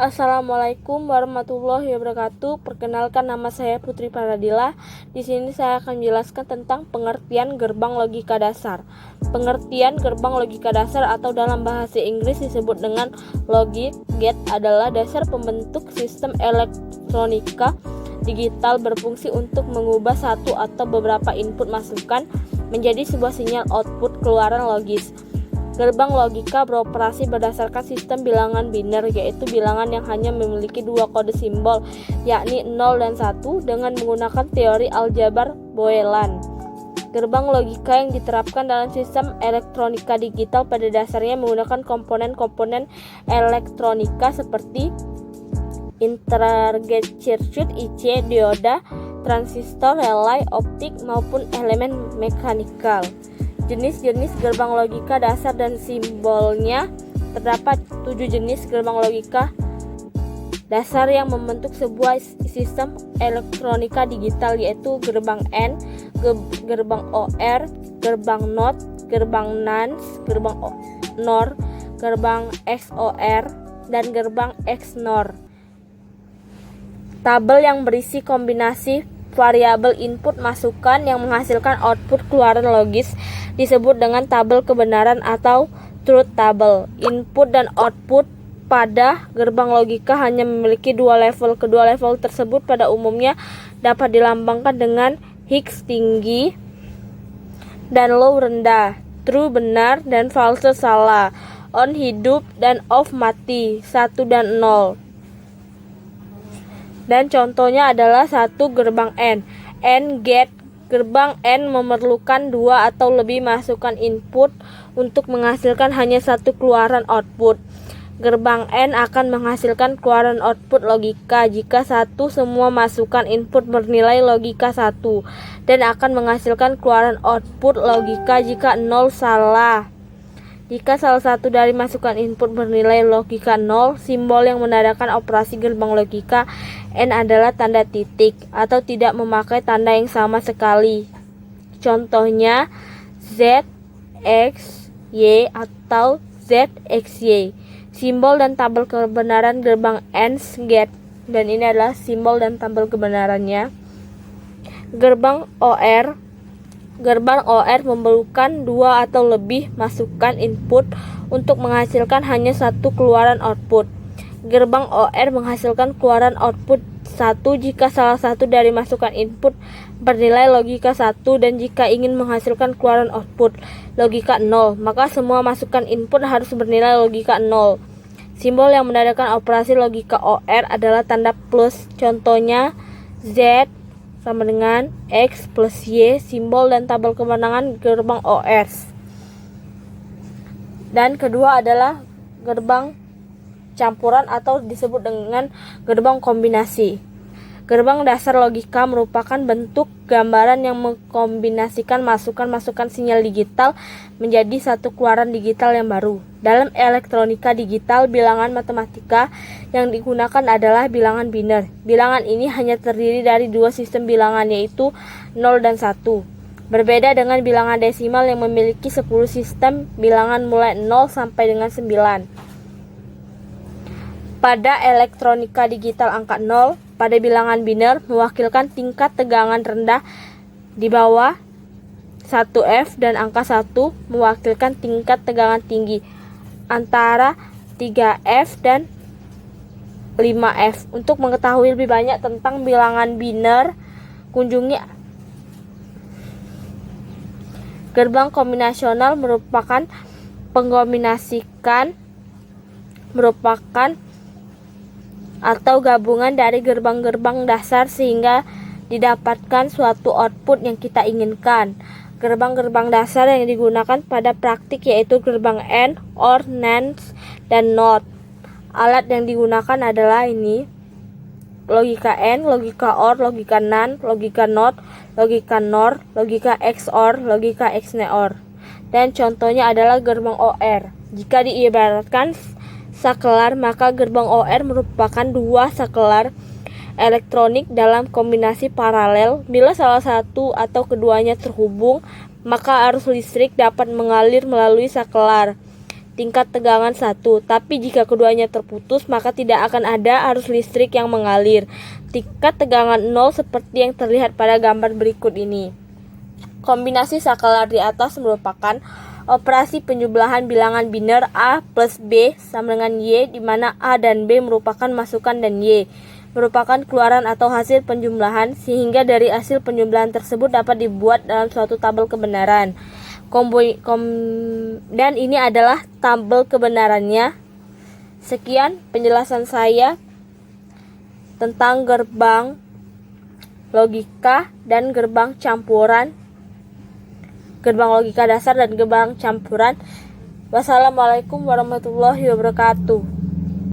Assalamualaikum warahmatullahi wabarakatuh. Perkenalkan, nama saya Putri Paradila. Di sini saya akan menjelaskan tentang pengertian gerbang logika dasar. Pengertian gerbang logika dasar atau dalam bahasa Inggris disebut dengan logic gate adalah dasar pembentuk sistem elektronika digital berfungsi untuk mengubah satu atau beberapa input masukan menjadi sebuah sinyal output keluaran logis. Gerbang logika beroperasi berdasarkan sistem bilangan biner, yaitu bilangan yang hanya memiliki dua kode simbol, yakni 0 dan 1, dengan menggunakan teori aljabar Boelan. Gerbang logika yang diterapkan dalam sistem elektronika digital pada dasarnya menggunakan komponen-komponen elektronika seperti integrated circuit, IC, dioda, transistor, relay, optik, maupun elemen mekanikal. Jenis-jenis gerbang logika dasar dan simbolnya. Terdapat 7 jenis gerbang logika dasar yang membentuk sebuah sistem elektronika digital, yaitu gerbang N, gerbang OR, gerbang NOT, gerbang NAND, gerbang NOR, gerbang XOR, dan gerbang XNOR. Tabel yang berisi kombinasi variabel input masukan yang menghasilkan output keluaran logis disebut dengan tabel kebenaran atau truth table. Input dan output pada gerbang logika hanya memiliki dua level. Kedua level tersebut pada umumnya dapat dilambangkan dengan Higgs tinggi dan low rendah, true benar dan false salah, on hidup dan off mati, 1 dan 0. Dan contohnya adalah satu gerbang N gate. Gerbang N memerlukan dua atau lebih masukan input untuk menghasilkan hanya satu keluaran output. Gerbang N akan menghasilkan keluaran output logika jika satu semua masukan input bernilai logika 1, dan akan menghasilkan keluaran output logika jika 0 salah. Jika salah satu dari masukan input bernilai logika 0, simbol yang menandakan operasi gerbang logika N adalah tanda titik atau tidak memakai tanda yang sama sekali. Contohnya Z, X, Y atau Z, X, Y. Simbol dan tabel kebenaran gerbang AND gate, dan ini adalah simbol dan tabel kebenarannya. Gerbang OR memerlukan dua atau lebih masukan input untuk menghasilkan hanya satu keluaran output. Gerbang OR menghasilkan keluaran output 1 jika salah satu dari masukan input bernilai logika 1, dan jika ingin menghasilkan keluaran output logika 0, maka semua masukan input harus bernilai logika 0. Simbol yang menandakan operasi logika OR adalah tanda plus. Contohnya Z sama dengan X plus Y, simbol dan tabel kemenangan gerbang OR. Dan kedua adalah gerbang campuran atau disebut dengan gerbang kombinasi. Gerbang dasar logika merupakan bentuk gambaran yang mengkombinasikan masukan-masukan sinyal digital menjadi satu keluaran digital yang baru. Dalam elektronika digital, bilangan matematika yang digunakan adalah bilangan biner. Bilangan ini hanya terdiri dari dua sistem bilangan, yaitu 0 dan 1. Berbeda dengan bilangan desimal yang memiliki 10 sistem bilangan mulai 0 sampai dengan 9. Pada elektronika digital, angka 0 pada bilangan biner mewakilkan tingkat tegangan rendah di bawah 1F, dan angka 1 mewakilkan tingkat tegangan tinggi antara 3F dan 5F. Untuk mengetahui lebih banyak tentang bilangan biner, kunjungi gerbang kombinasional. Merupakan atau gabungan dari gerbang-gerbang dasar sehingga didapatkan suatu output yang kita inginkan. Gerbang-gerbang dasar yang digunakan pada praktik yaitu gerbang AND, OR, NAND, dan NOT. Alat yang digunakan adalah ini: logika AND, logika OR, logika NAND, logika NOT, logika NOR, logika XOR, logika XNOR. Dan contohnya adalah gerbang OR. Jika diibaratkan sakelar, maka gerbang OR merupakan dua sakelar elektronik dalam kombinasi paralel. Bila salah satu atau keduanya terhubung, maka arus listrik dapat mengalir melalui sakelar. tingkat tegangan 1. Tapi jika keduanya terputus, maka tidak akan ada arus listrik yang mengalir. Tingkat tegangan 0 seperti yang terlihat pada gambar berikut ini. Kombinasi skala di atas merupakan operasi penjumlahan bilangan biner A plus B sama dengan Y, di mana A dan B merupakan masukan dan Y merupakan keluaran atau hasil penjumlahan, sehingga dari hasil penjumlahan tersebut dapat dibuat dalam suatu tabel kebenaran. Dan ini adalah tabel kebenarannya. Sekian penjelasan saya tentang gerbang logika dan gerbang campuran, gerbang logika dasar dan gerbang campuran. Wassalamualaikum warahmatullahi wabarakatuh.